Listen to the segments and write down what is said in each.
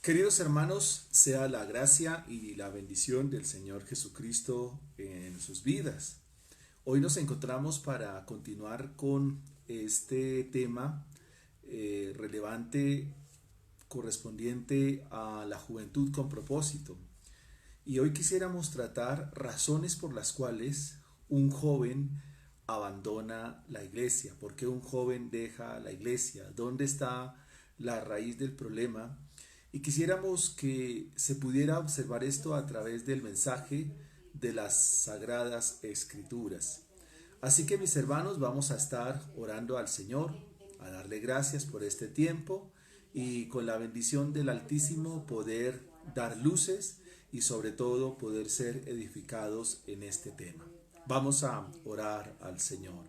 Queridos hermanos, sea la gracia y la bendición del Señor Jesucristo en sus vidas. Hoy nos encontramos para continuar con este tema relevante correspondiente a la juventud con propósito. Y hoy quisiéramos tratar razones por las cuales un joven abandona la iglesia. ¿Por qué un joven deja la iglesia? ¿Dónde está la raíz del problema? Y quisiéramos que se pudiera observar esto a través del mensaje de las Sagradas Escrituras. Así que mis hermanos, vamos a estar orando al Señor, a darle gracias por este tiempo y con la bendición del Altísimo poder dar luces y sobre todo poder ser edificados en este tema. Vamos a orar al Señor.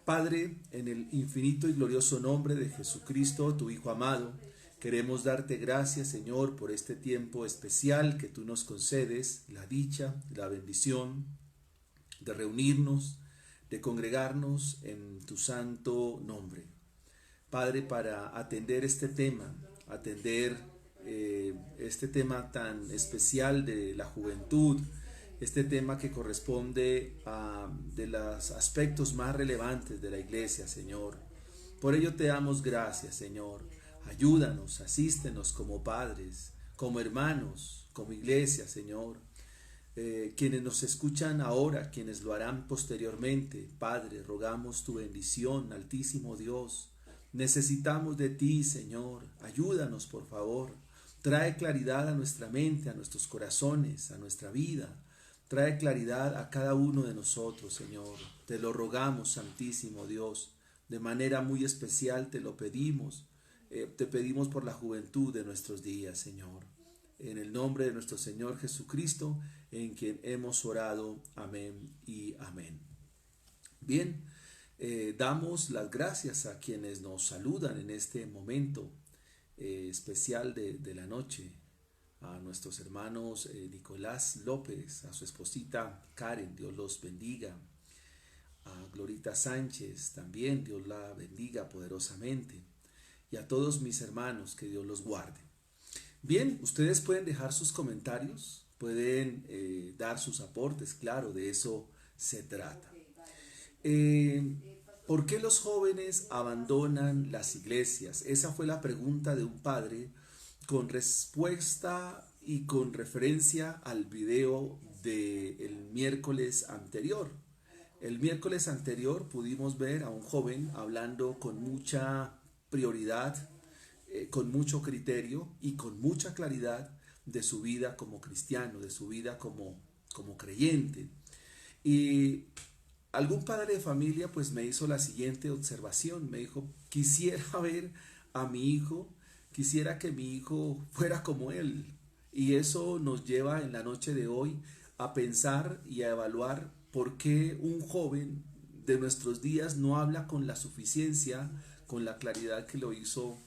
Padre, en el infinito y glorioso nombre de Jesucristo, tu Hijo amado, queremos darte gracias, Señor, por este tiempo especial que tú nos concedes, la dicha, la bendición de reunirnos, de congregarnos en tu santo nombre. Padre, para atender este tema tan especial de la juventud, este tema que corresponde a de los aspectos más relevantes de la iglesia, Señor. Por ello te damos gracias, Señor. Ayúdanos, asístenos como padres, como hermanos, como iglesia, Señor. Quienes nos escuchan ahora, quienes lo harán posteriormente, Padre, rogamos tu bendición, Altísimo Dios. Necesitamos de ti, Señor. Ayúdanos, por favor. Trae claridad a nuestra mente, a nuestros corazones, a nuestra vida. Trae claridad a cada uno de nosotros, Señor. Te lo rogamos, Santísimo Dios. De manera muy especial te lo pedimos. Te pedimos por la juventud de nuestros días, Señor. En el nombre de nuestro Señor Jesucristo, en quien hemos orado. Amén y amén. Bien, damos las gracias a quienes nos saludan en este momento especial de la noche. A nuestros hermanos Nicolás López, a su esposita Karen, Dios los bendiga. A Glorita Sánchez, también Dios la bendiga poderosamente. Y a todos mis hermanos, que Dios los guarde. Bien, ustedes pueden dejar sus comentarios, pueden dar sus aportes, claro, de eso se trata. Eh, ¿Por qué los jóvenes abandonan las iglesias? Esa fue la pregunta de un padre con respuesta y con referencia al video del miércoles anterior. El miércoles anterior pudimos ver a un joven hablando con mucha prioridad, con mucho criterio y con mucha claridad de su vida como cristiano, de su vida como creyente. Y algún padre de familia pues me hizo la siguiente observación, me dijo, quisiera ver a mi hijo, quisiera que mi hijo fuera como él. Y eso nos lleva en la noche de hoy a pensar y a evaluar por qué un joven de nuestros días no habla con la suficiencia, con la claridad que lo hizo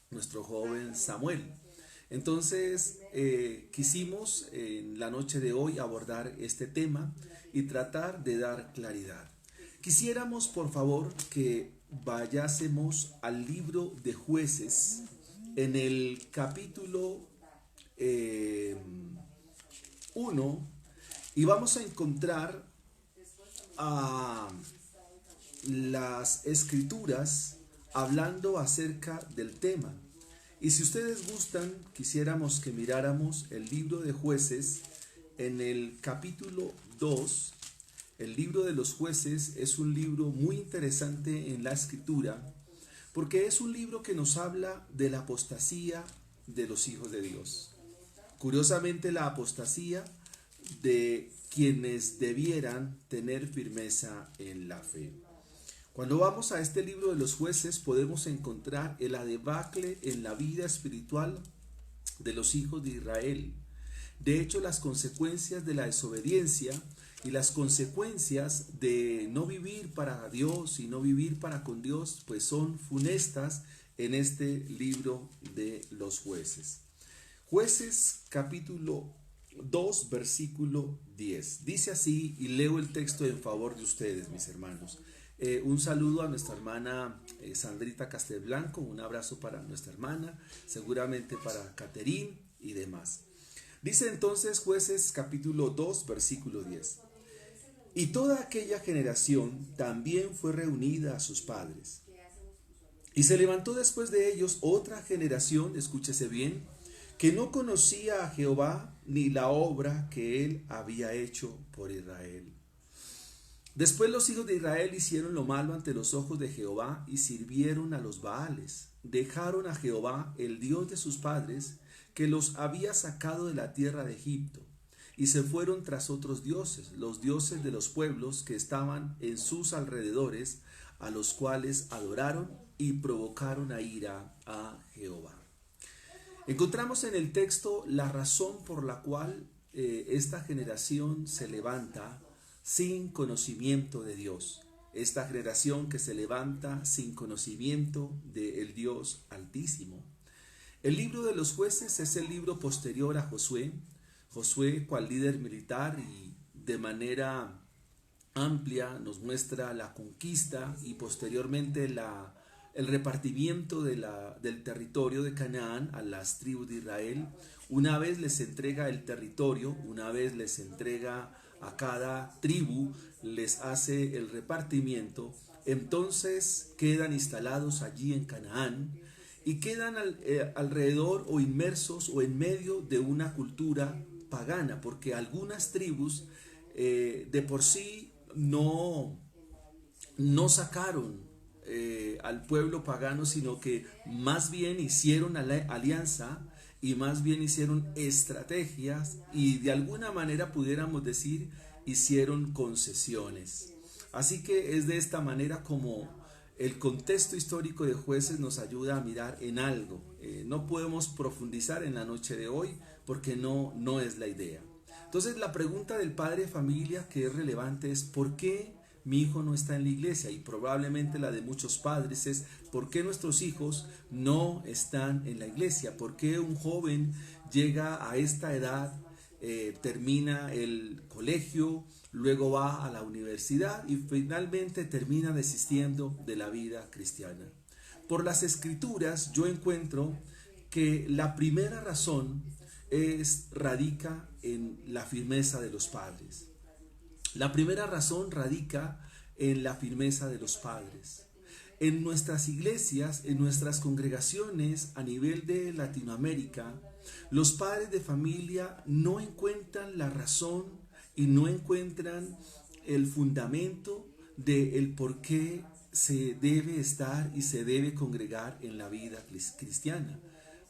nuestro joven Samuel. Entonces, quisimos en la noche de hoy abordar este tema y tratar de dar claridad. Quisiéramos, por favor, que vayásemos al libro de Jueces en el capítulo 1 y vamos a encontrar a las escrituras hablando acerca del tema. Y si ustedes gustan, quisiéramos que miráramos el libro de Jueces en el capítulo 2. El libro de los Jueces es un libro muy interesante en la escritura porque es un libro que nos habla de la apostasía de los hijos de Dios. Curiosamente, la apostasía de quienes debieran tener firmeza en la fe. Cuando vamos a este libro de los Jueces podemos encontrar el debacle en la vida espiritual de los hijos de Israel. De hecho, las consecuencias de la desobediencia y las consecuencias de no vivir para Dios y no vivir para con Dios, pues son funestas en este libro de los Jueces. Jueces capítulo 2, versículo 10. Dice así, y leo el texto en favor de ustedes, mis hermanos. Un saludo a nuestra hermana Sandrita Castelblanco, un abrazo para nuestra hermana, seguramente para Caterín y demás. Dice entonces Jueces capítulo 2, versículo 10. Y toda aquella generación también fue reunida a sus padres. Y se levantó después de ellos otra generación, escúchese bien, que no conocía a Jehová ni la obra que él había hecho por Israel. Después los hijos de Israel hicieron lo malo ante los ojos de Jehová y sirvieron a los Baales. Dejaron a Jehová, el Dios de sus padres, que los había sacado de la tierra de Egipto, y se fueron tras otros dioses, los dioses de los pueblos que estaban en sus alrededores, a los cuales adoraron y provocaron a ira a Jehová. Encontramos en el texto la razón por la cual esta generación se levanta sin conocimiento de Dios. Esta generación que se levanta sin conocimiento del Dios Altísimo. El libro de los Jueces es el libro posterior a Josué. Josué, cual líder militar y de manera amplia, nos muestra la conquista y posteriormente el repartimiento del territorio de Canaán a las tribus de Israel. Una vez les entrega el territorio, una vez les entrega a cada tribu, les hace el repartimiento, entonces quedan instalados allí en Canaán y quedan alrededor o inmersos o en medio de una cultura pagana, porque algunas tribus de por sí no sacaron al pueblo pagano, sino que más bien hicieron alianza y más bien hicieron estrategias y de alguna manera pudiéramos decir hicieron concesiones. Así que es de esta manera como el contexto histórico de Jueces nos ayuda a mirar en algo. No podemos profundizar en la noche de hoy porque no es la idea. Entonces la pregunta del padre de familia que es relevante es ¿por qué mi hijo no está en la iglesia? Y probablemente la de muchos padres es ¿por qué nuestros hijos no están en la iglesia? ¿Por qué un joven llega a esta edad, termina el colegio, luego va a la universidad y finalmente termina desistiendo de la vida cristiana? Por las escrituras yo encuentro que la primera razón radica en la firmeza de los padres. La primera razón radica en la firmeza de los padres. En nuestras iglesias, en nuestras congregaciones a nivel de Latinoamérica, los padres de familia no encuentran la razón y no encuentran el fundamento del por qué se debe estar y se debe congregar en la vida cristiana.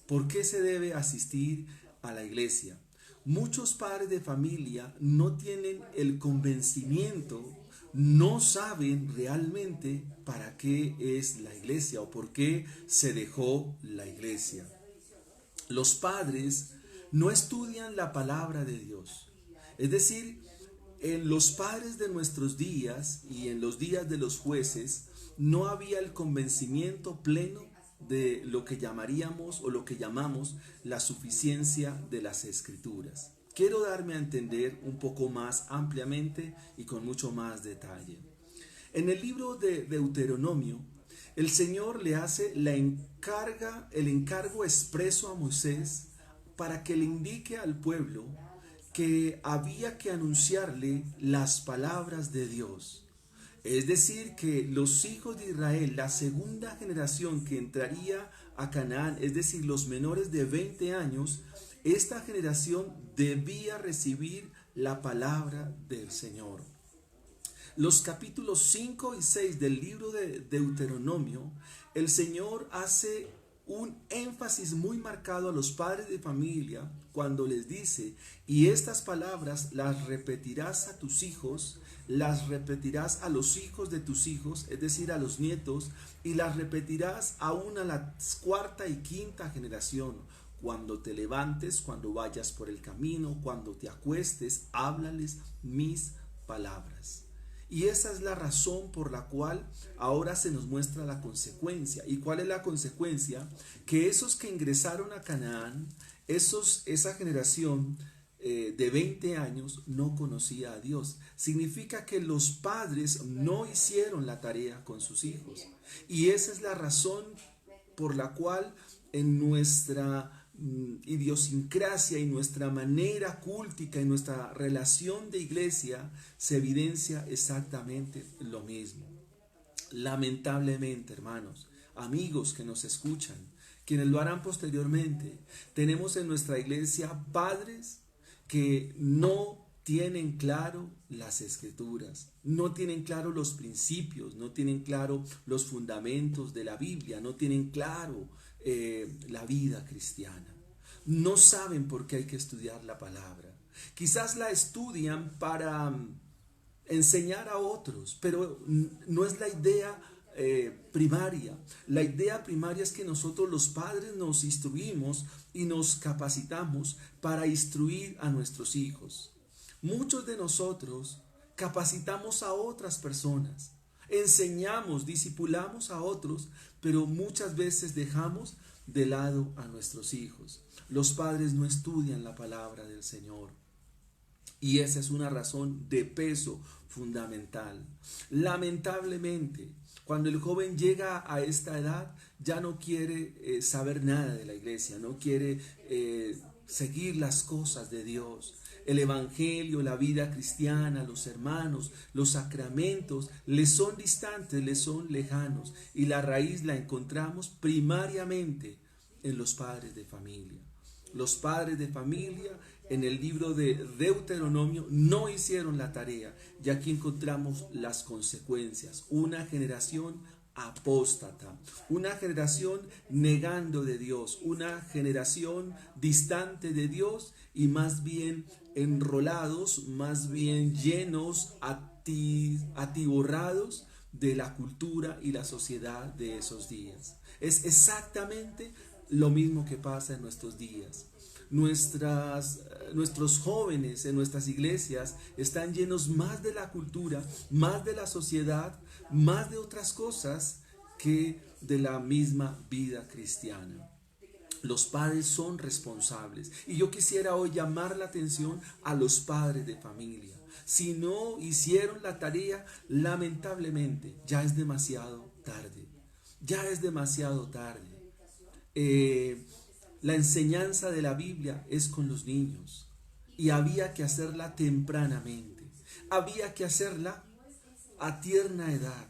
¿Por qué se debe asistir a la iglesia? Muchos padres de familia no tienen el convencimiento, no saben realmente para qué es la iglesia o por qué se dejó la iglesia. Los padres no estudian la palabra de Dios. Es decir, en los padres de nuestros días y en los días de los jueces no había el convencimiento pleno de lo que llamaríamos o lo que llamamos la suficiencia de las escrituras. Quiero darme a entender un poco más ampliamente y con mucho más detalle. En el libro de Deuteronomio, el Señor le hace el encargo expreso a Moisés para que le indique al pueblo que había que anunciarle las palabras de Dios. Es decir, que los hijos de Israel, la segunda generación que entraría a Canaán, es decir, los menores de 20 años, esta generación debía recibir la palabra del Señor. Los capítulos 5 y 6 del libro de Deuteronomio, el Señor hace un énfasis muy marcado a los padres de familia cuando les dice, y estas palabras las repetirás a tus hijos, las repetirás a los hijos de tus hijos, es decir, a los nietos, y las repetirás aún a la cuarta y quinta generación. Cuando te levantes, cuando vayas por el camino, cuando te acuestes, háblales mis palabras. Y esa es la razón por la cual ahora se nos muestra la consecuencia. ¿Y cuál es la consecuencia? Que esos que ingresaron a Canaán, esa generación de 20 años no conocía a Dios. Significa que los padres no hicieron la tarea con sus hijos. Y esa es la razón por la cual en nuestra idiosincrasia y nuestra manera cúltica y nuestra relación de iglesia se evidencia exactamente lo mismo. Lamentablemente, hermanos, amigos que nos escuchan, quienes lo harán posteriormente, tenemos en nuestra iglesia padres que no tienen claro las escrituras, no tienen claro los principios, no tienen claro los fundamentos de la Biblia, no tienen claro la vida cristiana. No saben por qué hay que estudiar la palabra. Quizás la estudian para enseñar a otros, pero no es la idea primaria. La idea primaria es que nosotros los padres nos instruimos y nos capacitamos para instruir a nuestros hijos. Muchos de nosotros capacitamos a otras personas, enseñamos, discipulamos a otros, pero muchas veces dejamos de lado a nuestros hijos. Los padres no estudian la palabra del Señor. Y esa es una razón de peso fundamental. Lamentablemente, cuando el joven llega a esta edad, ya no quiere saber nada de la iglesia, no quiere seguir las cosas de Dios. El evangelio, la vida cristiana, los hermanos, los sacramentos, les son distantes, les son lejanos. Y la raíz la encontramos primariamente en los padres de familia. Los padres de familia en el libro de Deuteronomio no hicieron la tarea, y aquí encontramos las consecuencias. Una generación apóstata, una generación negando de Dios, una generación distante de Dios y más bien enrolados, más bien llenos, atiborrados de la cultura y la sociedad de esos días. Es exactamente lo mismo que pasa en nuestros días. Nuestros jóvenes en nuestras iglesias están llenos más de la cultura, más de la sociedad, más de otras cosas que de la misma vida cristiana. Los padres son responsables. Y yo quisiera hoy llamar la atención a los padres de familia. Si no hicieron la tarea, lamentablemente ya es demasiado tarde. Ya es demasiado tarde. La enseñanza de la Biblia es con los niños y había que hacerla tempranamente, había que hacerla a tierna edad,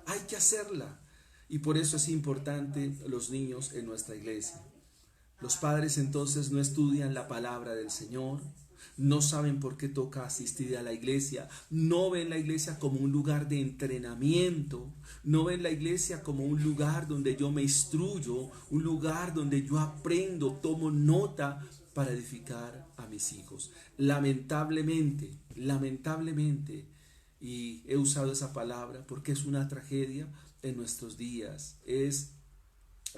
hay que hacerla, y por eso es importante los niños en nuestra iglesia. Los padres entonces no estudian la palabra del Señor, no saben por qué toca asistir a la iglesia, no ven la iglesia como un lugar de entrenamiento, no ven la iglesia como un lugar donde yo me instruyo, un lugar donde yo aprendo, tomo nota para edificar a mis hijos. Lamentablemente, y he usado esa palabra porque es una tragedia en nuestros días, es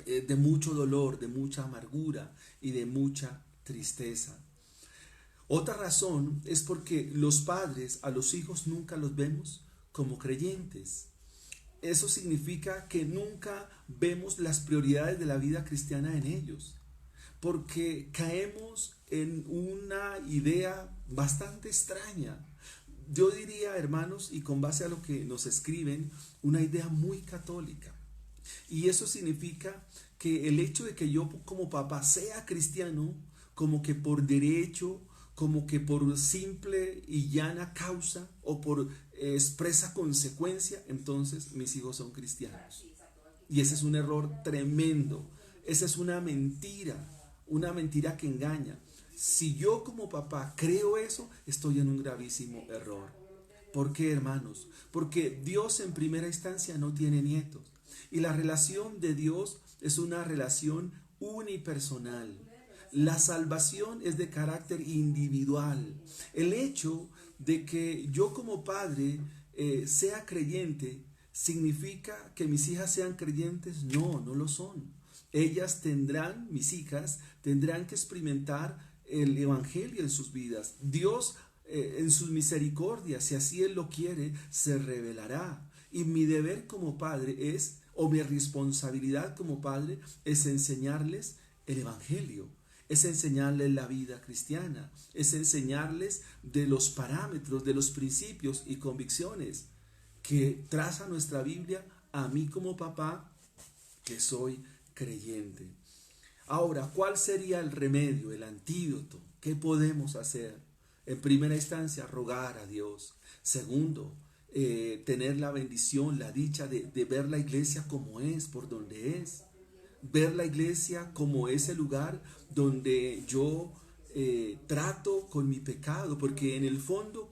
de mucho dolor, de mucha amargura y de mucha tristeza. Otra razón es porque los padres a los hijos nunca los vemos como creyentes. Eso significa que nunca vemos las prioridades de la vida cristiana en ellos, porque caemos en una idea bastante extraña. Yo diría, hermanos, y con base a lo que nos escriben, una idea muy católica. Y eso significa que el hecho de que yo como papá sea cristiano, como que por derecho, como que por simple y llana causa o por expresa consecuencia, entonces mis hijos son cristianos. Y ese es un error tremendo. Esa es una mentira que engaña. Si yo como papá creo eso, estoy en un gravísimo error. ¿Por qué, hermanos? Porque Dios en primera instancia no tiene nietos. Y la relación de Dios es una relación unipersonal. La salvación es de carácter individual. El hecho de que yo como padre sea creyente significa que mis hijas sean creyentes. No, no lo son. Mis hijas tendrán que experimentar el evangelio en sus vidas. Dios en su misericordia, si así Él lo quiere, se revelará. Y mi deber como padre mi responsabilidad como padre es enseñarles el evangelio. es enseñarles la vida cristiana, es enseñarles de los parámetros, de los principios y convicciones que traza nuestra Biblia a mí como papá, que soy creyente. Ahora, ¿cuál sería el remedio, el antídoto? ¿Qué podemos hacer? En primera instancia, rogar a Dios. Segundo, tener la bendición, la dicha de ver la iglesia como es, por donde es. Ver la iglesia como ese lugar donde yo trato con mi pecado, porque en el fondo,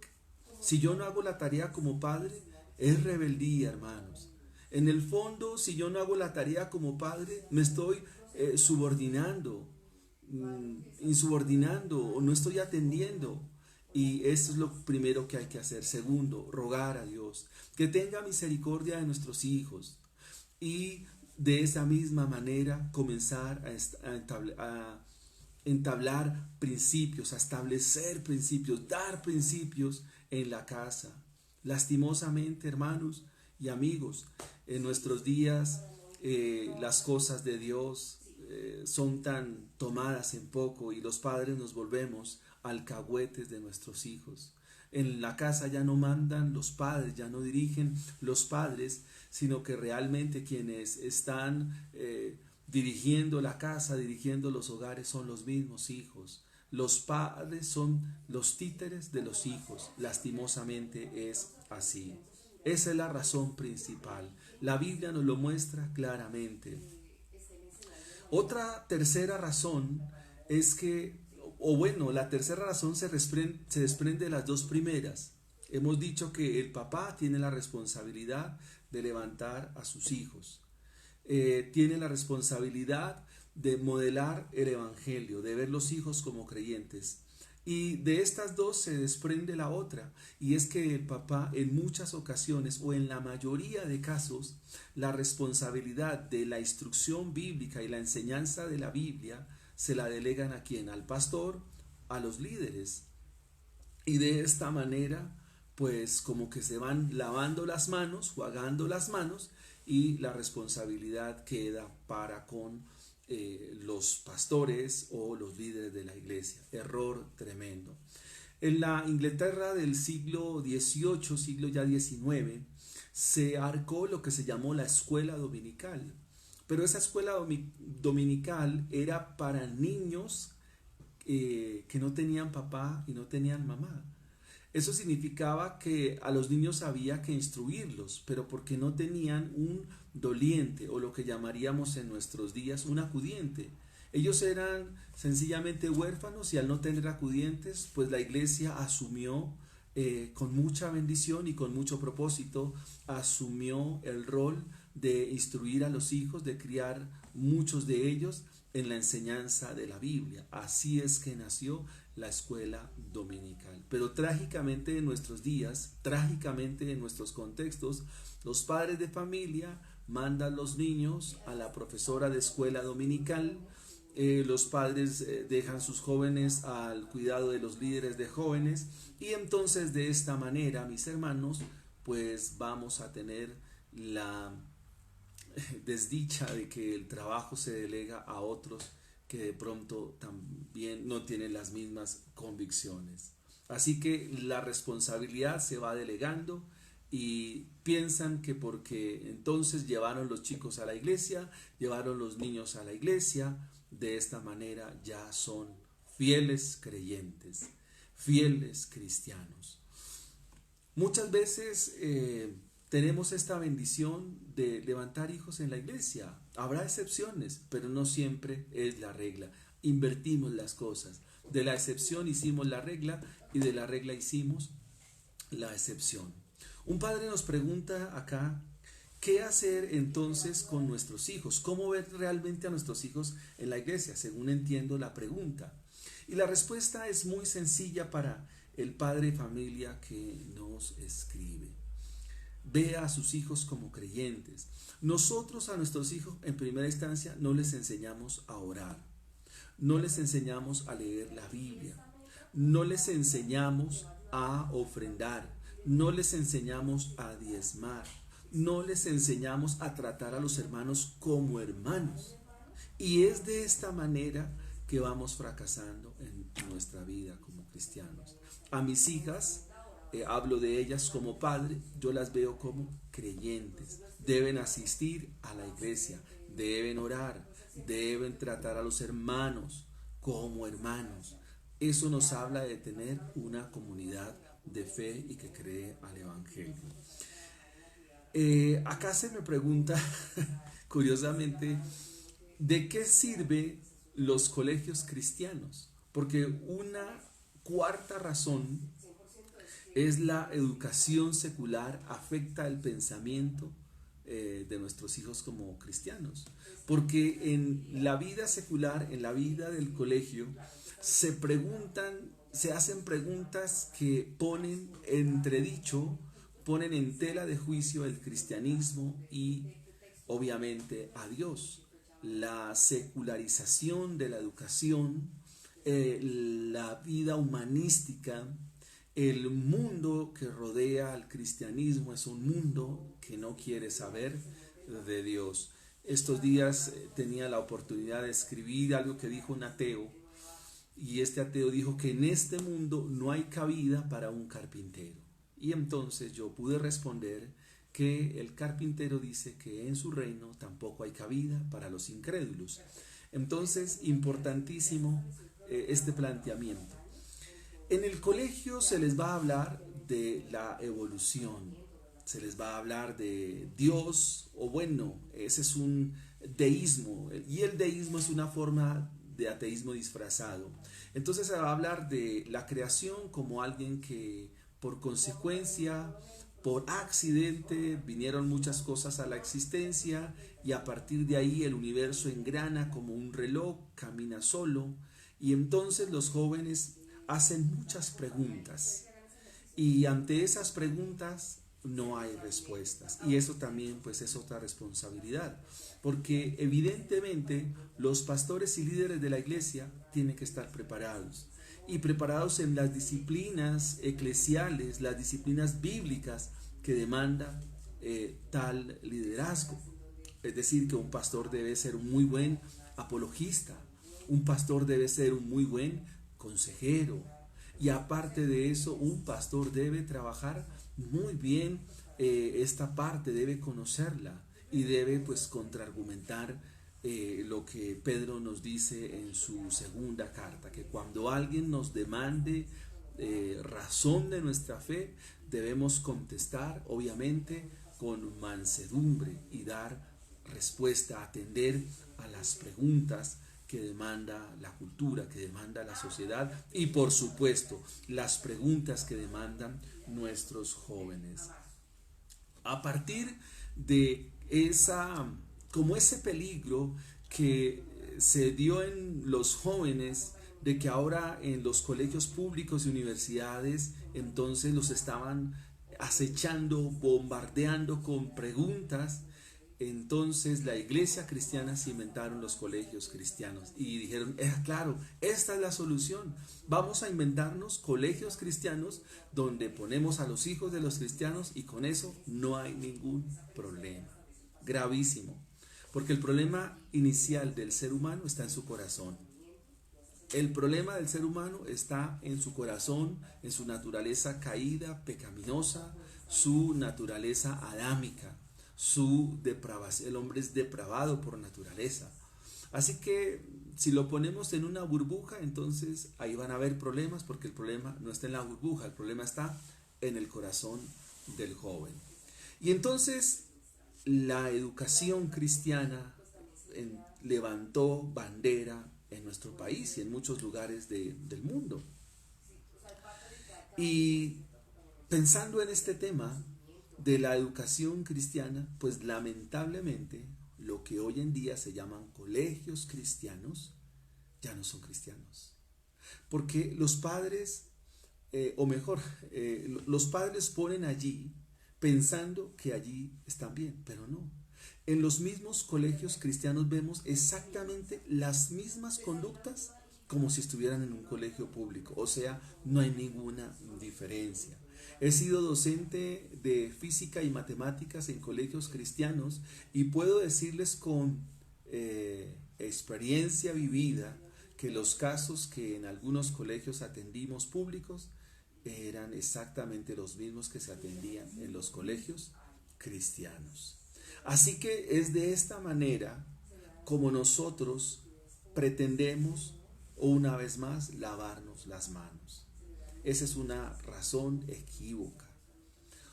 si yo no hago la tarea como padre, es rebeldía, hermanos. En el fondo, si yo no hago la tarea como padre, me estoy subordinando, insubordinando o no estoy atendiendo. Y eso es lo primero que hay que hacer. Segundo, rogar a Dios que tenga misericordia de nuestros hijos y de esa misma manera comenzar a entablar principios, a establecer principios, dar principios en la casa. Lastimosamente, hermanos y amigos, en nuestros días las cosas de Dios son tan tomadas en poco y los padres nos volvemos alcahuetes de nuestros hijos. En la casa ya no mandan los padres, ya no dirigen los padres, sino que realmente quienes están dirigiendo la casa, dirigiendo los hogares son los mismos hijos. Los padres son los títeres de los hijos. Lastimosamente es así. Esa es la razón principal. La Biblia nos lo muestra claramente. Otra tercera razón es que, la tercera razón se desprende de las dos primeras. Hemos dicho que el papá tiene la responsabilidad de levantar a sus hijos. Tiene la responsabilidad de modelar el evangelio, de ver los hijos como creyentes. Y de estas dos se desprende la otra, y es que el papá en muchas ocasiones o en la mayoría de casos, la responsabilidad de la instrucción bíblica y la enseñanza de la Biblia se la delegan a quién, al pastor, a los líderes. Y de esta manera, pues como que se van lavando las manos, jugando las manos, y la responsabilidad queda para con los pastores o los líderes de la iglesia. Error tremendo. En la Inglaterra del siglo XVIII, siglo ya XIX, se arcó lo que se llamó la escuela dominical. Pero esa escuela dominical era para niños que no tenían papá y no tenían mamá. Eso significaba que a los niños había que instruirlos, pero porque no tenían un doliente o lo que llamaríamos en nuestros días un acudiente. Ellos eran sencillamente huérfanos y al no tener acudientes, pues la iglesia asumió con mucha bendición y con mucho propósito, asumió el rol de instruir a los hijos, de criar muchos de ellos en la enseñanza de la Biblia. Así es que nació la escuela dominical. Pero trágicamente en nuestros días, trágicamente en nuestros contextos, los padres de familia mandan los niños a la profesora de escuela dominical. Los padres dejan sus jóvenes al cuidado de los líderes de jóvenes, y entonces de esta manera, mis hermanos, pues vamos a tener la desdicha de que el trabajo se delega a otros que de pronto también no tienen las mismas convicciones. Así que la responsabilidad se va delegando y piensan que porque entonces llevaron los chicos a la iglesia, llevaron los niños a la iglesia, de esta manera ya son fieles creyentes, fieles cristianos. Muchas veces tenemos esta bendición de levantar hijos en la iglesia. Habrá excepciones, pero no siempre es la regla. Invertimos las cosas. De la excepción hicimos la regla y de la regla hicimos la excepción. Un padre nos pregunta acá, ¿qué hacer entonces con nuestros hijos? ¿Cómo ver realmente a nuestros hijos en la iglesia? Según entiendo la pregunta. Y la respuesta es muy sencilla para el padre de familia que nos escribe. Vea a sus hijos como creyentes. Nosotros a nuestros hijos en primera instancia no les enseñamos a orar, no les enseñamos a leer la Biblia, no les enseñamos a ofrendar, no les enseñamos a diezmar, no les enseñamos a tratar a los hermanos como hermanos. Y es de esta manera que vamos fracasando en nuestra vida como cristianos. A mis hijas, hablo de ellas como padre, yo las veo como creyentes. Deben asistir a la iglesia, deben orar, deben tratar a los hermanos como hermanos. Eso nos habla de tener una comunidad de fe y que cree al Evangelio. Acá se me pregunta, curiosamente, ¿de qué sirven los colegios cristianos? Porque una cuarta razón es la educación secular afecta el pensamiento de nuestros hijos como cristianos. Porque en la vida secular, en la vida del colegio, se hacen preguntas que ponen entredicho, ponen en tela de juicio el cristianismo y obviamente a Dios. La secularización de la educación, la vida humanística, el mundo que rodea al cristianismo es un mundo que no quiere saber de Dios. Estos días tenía la oportunidad de escribir algo que dijo un ateo, y este ateo dijo que en este mundo no hay cabida para un carpintero. Y entonces yo pude responder que el carpintero dice que en su reino tampoco hay cabida para los incrédulos. Entonces, importantísimo este planteamiento. En el colegio se les va a hablar de la evolución, se les va a hablar de Dios, o bueno, ese es un deísmo, y el deísmo es una forma de ateísmo disfrazado. Entonces se va a hablar de la creación como alguien que por consecuencia, por accidente, vinieron muchas cosas a la existencia y a partir de ahí el universo engrana como un reloj, camina solo, y entonces los jóvenes hacen muchas preguntas y ante esas preguntas no hay respuestas, y eso también pues es otra responsabilidad, porque evidentemente los pastores y líderes de la iglesia tienen que estar preparados y preparados en las disciplinas eclesiales, las disciplinas bíblicas que demanda tal liderazgo. Es decir, que un pastor debe ser un muy buen apologista, un pastor debe ser un muy buen consejero, y aparte de eso un pastor debe trabajar muy bien esta parte, debe conocerla y debe pues contraargumentar lo que Pedro nos dice en su segunda carta, que cuando alguien nos demande razón de nuestra fe, debemos contestar obviamente con mansedumbre y dar respuesta, atender a las preguntas que demanda la cultura, que demanda la sociedad y por supuesto las preguntas que demandan nuestros jóvenes. A partir de como ese peligro que se dio en los jóvenes, de que ahora en los colegios públicos y universidades entonces los estaban acechando, bombardeando con preguntas. Entonces la iglesia cristiana se inventaron los colegios cristianos y dijeron, claro, esta es la solución, vamos a inventarnos colegios cristianos donde ponemos a los hijos de los cristianos y con eso no hay ningún problema. Gravísimo, porque el problema inicial del ser humano está en su corazón. El problema del ser humano está en su corazón, en su naturaleza caída, pecaminosa, su naturaleza adámica, su depravación. El hombre es depravado por naturaleza. Así que si lo ponemos en una burbuja, entonces ahí van a haber problemas, porque el problema no está en la burbuja, el problema está en el corazón del joven. Y entonces la educación cristiana levantó bandera en nuestro país y en muchos lugares del mundo. Y pensando en este tema de la educación cristiana, pues lamentablemente lo que hoy en día se llaman colegios cristianos ya no son cristianos. Porque los padres, los padres ponen allí pensando que allí están bien, pero no. En los mismos colegios cristianos vemos exactamente las mismas conductas como si estuvieran en un colegio público, o sea, no hay ninguna diferencia. He sido docente de física y matemáticas en colegios cristianos y puedo decirles con experiencia vivida que los casos que en algunos colegios atendimos públicos eran exactamente los mismos que se atendían en los colegios cristianos. Así que es de esta manera como nosotros pretendemos, una vez más, lavarnos las manos. Esa es una razón equívoca.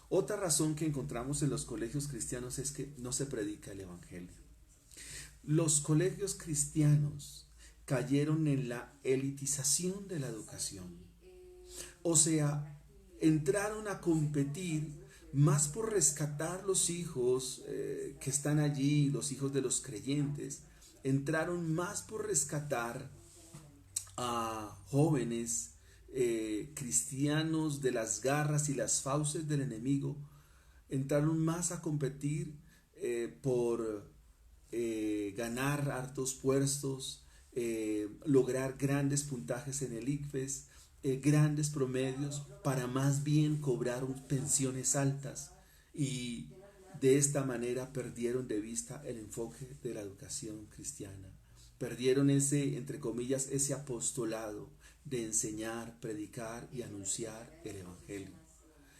Otra razón que encontramos en los colegios cristianos es que no se predica el evangelio. Los colegios cristianos cayeron en la elitización de la educación. O sea, entraron a competir más por rescatar los hijos que están allí, los hijos de los creyentes. Entraron más por rescatar a jóvenes cristianos de las garras y las fauces del enemigo. Entraron más a competir por ganar hartos puestos, lograr grandes puntajes en el ICFES, grandes promedios, para más bien cobrar pensiones altas, y de esta manera perdieron de vista el enfoque de la educación cristiana. Perdieron ese, entre comillas, ese apostolado de enseñar, predicar y anunciar el evangelio,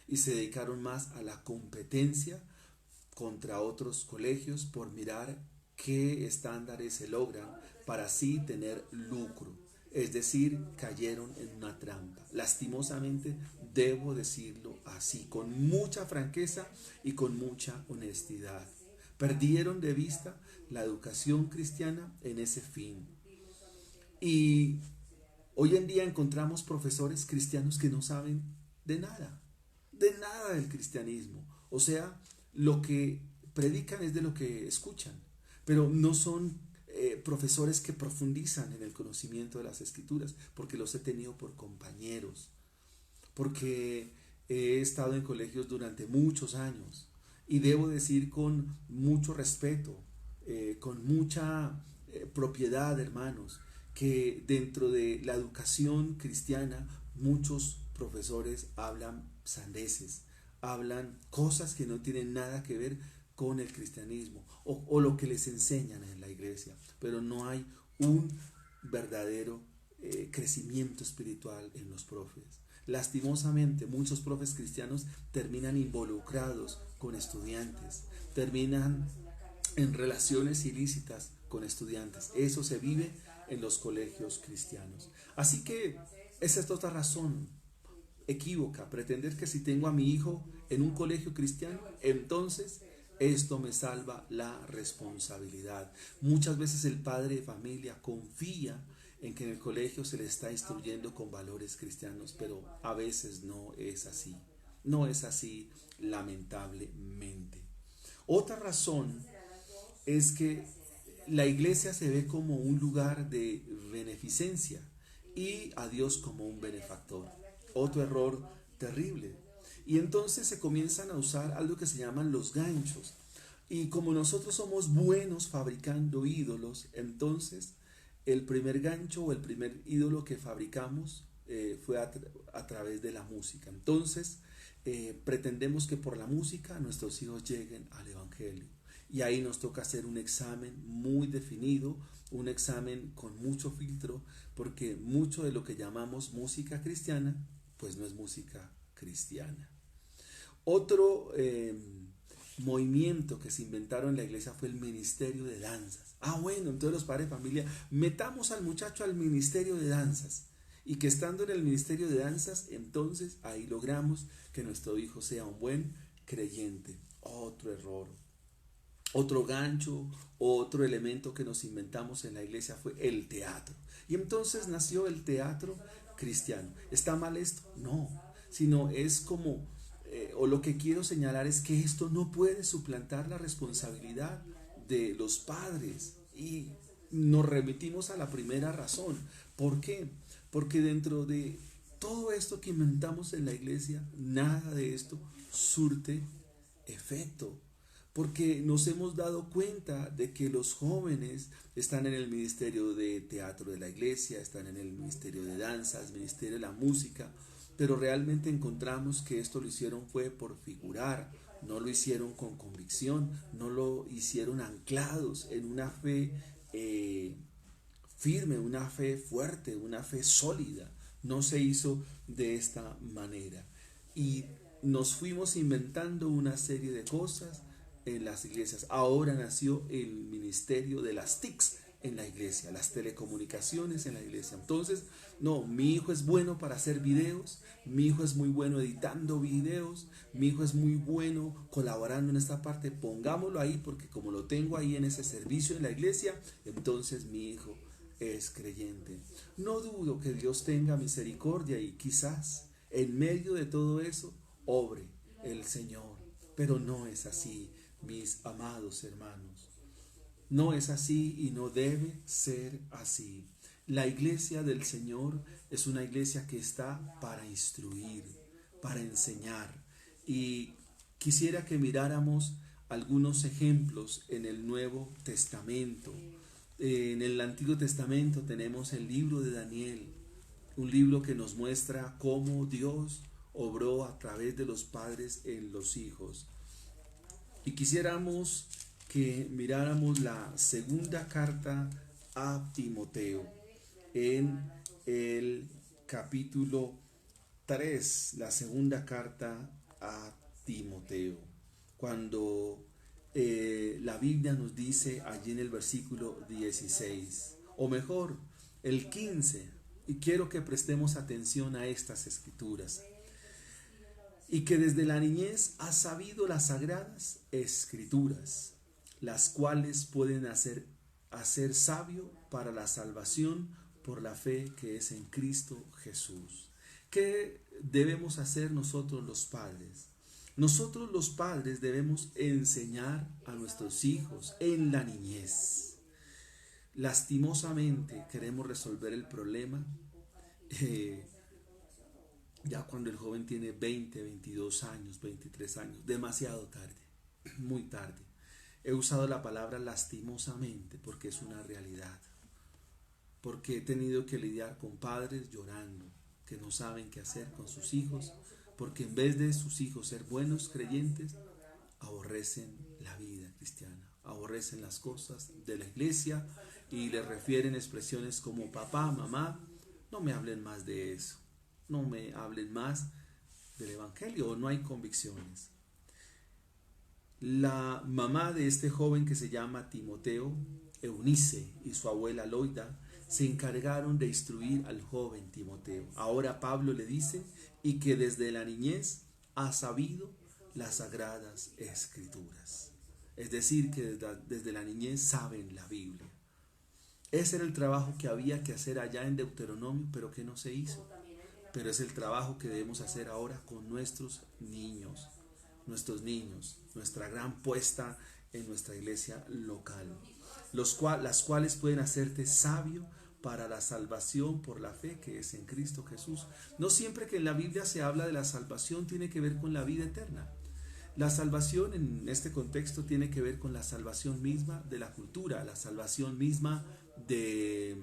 y se dedicaron más a la competencia contra otros colegios por mirar qué estándares se logran para así tener lucro. Es decir, cayeron en una trampa. Lastimosamente, debo decirlo así, con mucha franqueza y con mucha honestidad. Perdieron de vista la educación cristiana en ese fin. Y hoy en día encontramos profesores cristianos que no saben de nada del cristianismo. O sea, lo que predican es de lo que escuchan, pero no son profesores que profundizan en el conocimiento de las escrituras, porque los he tenido por compañeros, porque he estado en colegios durante muchos años, y debo decir con mucho respeto, con mucha propiedad, hermanos, que dentro de la educación cristiana muchos profesores hablan sandeces, hablan cosas que no tienen nada que ver con el cristianismo o lo que les enseñan en la iglesia, pero no hay un verdadero crecimiento espiritual en los profes. Lastimosamente, muchos profes cristianos terminan involucrados con estudiantes, terminan en relaciones ilícitas con estudiantes. Eso se vive en los colegios cristianos. Así que esa es otra razón equívoca, pretender que si tengo a mi hijo en un colegio cristiano, entonces esto me salva la responsabilidad. Muchas veces el padre de familia confía en que en el colegio se le está instruyendo con valores cristianos, pero a veces no es así. No es así, lamentablemente. Otra razón es que la iglesia se ve como un lugar de beneficencia y a Dios como un benefactor. Otro error terrible. Y entonces se comienzan a usar algo que se llaman los ganchos. Y como nosotros somos buenos fabricando ídolos, entonces el primer gancho o el primer ídolo que fabricamos fue a través de la música. Entonces pretendemos que por la música nuestros hijos lleguen al evangelio. Y ahí nos toca hacer un examen muy definido, un examen con mucho filtro, porque mucho de lo que llamamos música cristiana, pues no es música cristiana. Otro movimiento que se inventaron en la iglesia fue el ministerio de danzas. Bueno, entonces los padres de familia, metamos al muchacho al ministerio de danzas, y que estando en el ministerio de danzas, entonces ahí logramos que nuestro hijo sea un buen creyente. Otro error. Otro gancho, otro elemento que nos inventamos en la iglesia fue el teatro. Y entonces nació el teatro cristiano. ¿Está mal esto? No, sino es como, o lo que quiero señalar es que esto no puede suplantar la responsabilidad de los padres. Y nos remitimos a la primera razón. ¿Por qué? Porque dentro de todo esto que inventamos en la iglesia, nada de esto surte efecto. Porque nos hemos dado cuenta de que los jóvenes están en el ministerio de teatro de la iglesia, están en el ministerio de danzas, ministerio de la música, pero realmente encontramos que esto lo hicieron fue por figurar, no lo hicieron con convicción, no lo hicieron anclados en una fe firme, una fe fuerte, una fe sólida. No se hizo de esta manera. Y nos fuimos inventando una serie de cosas en las iglesias. Ahora nació el ministerio de las TICs en la iglesia, las telecomunicaciones en la iglesia. Entonces, no, mi hijo es bueno para hacer videos, mi hijo es muy bueno editando videos, mi hijo es muy bueno colaborando en esta parte, pongámoslo ahí porque como lo tengo ahí en ese servicio en la iglesia, entonces mi hijo es creyente. No dudo que Dios tenga misericordia y quizás en medio de todo eso obre el Señor, pero no es así, mis amados hermanos. No es así y no debe ser así. La iglesia del Señor es una iglesia que está para instruir, para enseñar. Y quisiera que miráramos algunos ejemplos en el Nuevo Testamento. En el Antiguo Testamento tenemos el libro de Daniel, un libro que nos muestra cómo Dios obró a través de los padres en los hijos. Y quisiéramos que miráramos la segunda carta a Timoteo en el capítulo 3, la segunda carta a Timoteo, cuando la Biblia nos dice allí en el versículo 16, o mejor, el 15, y quiero que prestemos atención a estas escrituras. Y que desde la niñez has sabido las sagradas escrituras, las cuales pueden hacer sabio para la salvación por la fe que es en Cristo Jesús. ¿Qué debemos hacer nosotros los padres? Nosotros los padres debemos enseñar a nuestros hijos en la niñez. Lastimosamente queremos resolver el problema ya cuando el joven tiene 20, 22 años, 23 años, demasiado tarde, muy tarde. He usado la palabra lastimosamente porque es una realidad, porque he tenido que lidiar con padres llorando, que no saben qué hacer con sus hijos, porque en vez de sus hijos ser buenos creyentes, aborrecen la vida cristiana, aborrecen las cosas de la iglesia y le refieren expresiones como papá, mamá, no me hablen más de eso. No me hablen más del evangelio, no hay convicciones. La mamá de este joven que se llama Timoteo, Eunice, y su abuela Loida se encargaron de instruir al joven Timoteo. Ahora Pablo le dice, y que desde la niñez ha sabido las sagradas escrituras. Es decir, que desde la niñez saben la Biblia. Ese era el trabajo que había que hacer allá en Deuteronomio, pero que no se hizo. Pero es el trabajo que debemos hacer ahora con nuestros niños, nuestra gran puesta en nuestra iglesia local, las cuales pueden hacerte sabio para la salvación por la fe que es en Cristo Jesús. No siempre que en la Biblia se habla de la salvación tiene que ver con la vida eterna. La salvación en este contexto tiene que ver con la salvación misma de la cultura, la salvación misma de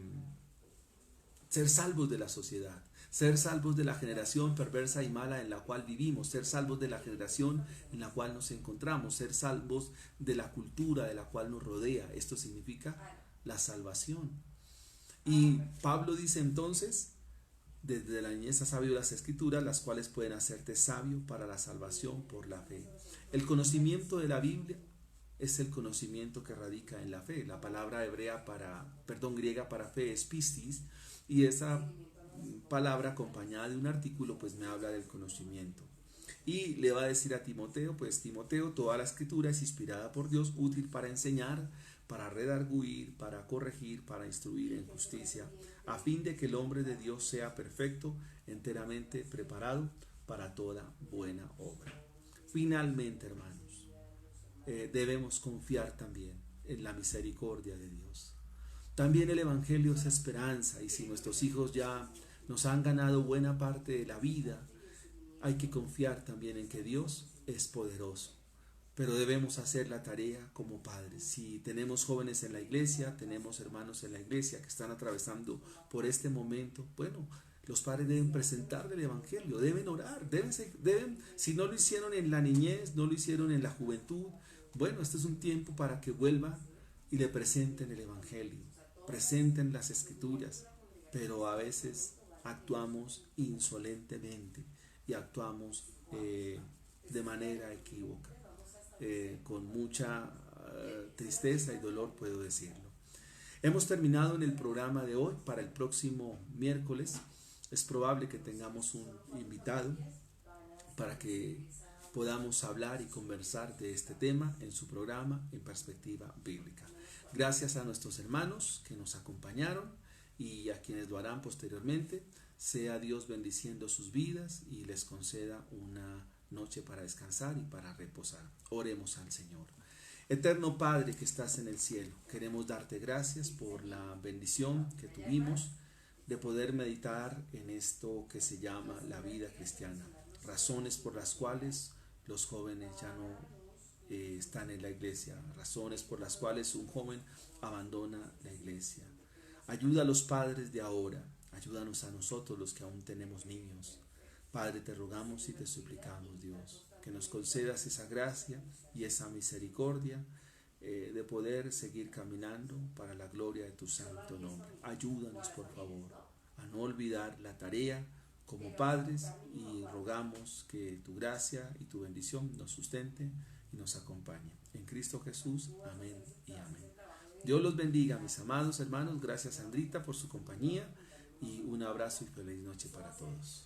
ser salvos de la sociedad, ser salvos de la generación perversa y mala en la cual vivimos, ser salvos de la generación en la cual nos encontramos, ser salvos de la cultura de la cual nos rodea. Esto significa la salvación. Y Pablo dice entonces, desde la niñez has sabido las escrituras, las cuales pueden hacerte sabio para la salvación por la fe. El conocimiento de la Biblia es el conocimiento que radica en la fe. La palabra griega para fe es pistis, y esa palabra acompañada de un artículo pues me habla del conocimiento. Y le va a decir a Timoteo, pues Timoteo, toda la escritura es inspirada por Dios, útil para enseñar, para redarguir, para corregir, para instruir en justicia, a fin de que el hombre de Dios sea perfecto, enteramente preparado para toda buena obra. Finalmente, hermanos, debemos confiar también en la misericordia de Dios. También el Evangelio es esperanza, y si nuestros hijos ya nos han ganado buena parte de la vida, hay que confiar también en que Dios es poderoso. Pero debemos hacer la tarea como padres. Si tenemos jóvenes en la iglesia, tenemos hermanos en la iglesia que están atravesando por este momento, bueno, los padres deben presentar el Evangelio, deben orar, si no lo hicieron en la niñez, no lo hicieron en la juventud, bueno, este es un tiempo para que vuelvan y le presenten el Evangelio. presente en las Escrituras, pero a veces actuamos insolentemente y actuamos de manera equívoca. Con mucha tristeza y dolor puedo decirlo. Hemos terminado en el programa de hoy. Para el próximo miércoles es probable que tengamos un invitado para que podamos hablar y conversar de este tema en su programa En Perspectiva Bíblica. Gracias a nuestros hermanos que nos acompañaron y a quienes lo harán posteriormente. Sea Dios bendiciendo sus vidas y les conceda una noche para descansar y para reposar. Oremos al Señor. Eterno Padre que estás en el cielo, queremos darte gracias por la bendición que tuvimos de poder meditar en esto que se llama la vida cristiana. Razones por las cuales los jóvenes ya no están en la iglesia, razones por las cuales un joven abandona la iglesia. Ayuda a los padres de ahora, ayúdanos a nosotros los que aún tenemos niños. Padre, te rogamos y te suplicamos, Dios, que nos concedas esa gracia y esa misericordia de poder seguir caminando para la gloria de tu santo nombre. Ayúdanos, por favor, a no olvidar la tarea como padres y rogamos que tu gracia y tu bendición nos sustente y nos acompañe. En Cristo Jesús, amén y amén. Dios los bendiga, mis amados hermanos. Gracias, Sandrita, por su compañía y un abrazo y feliz noche para todos.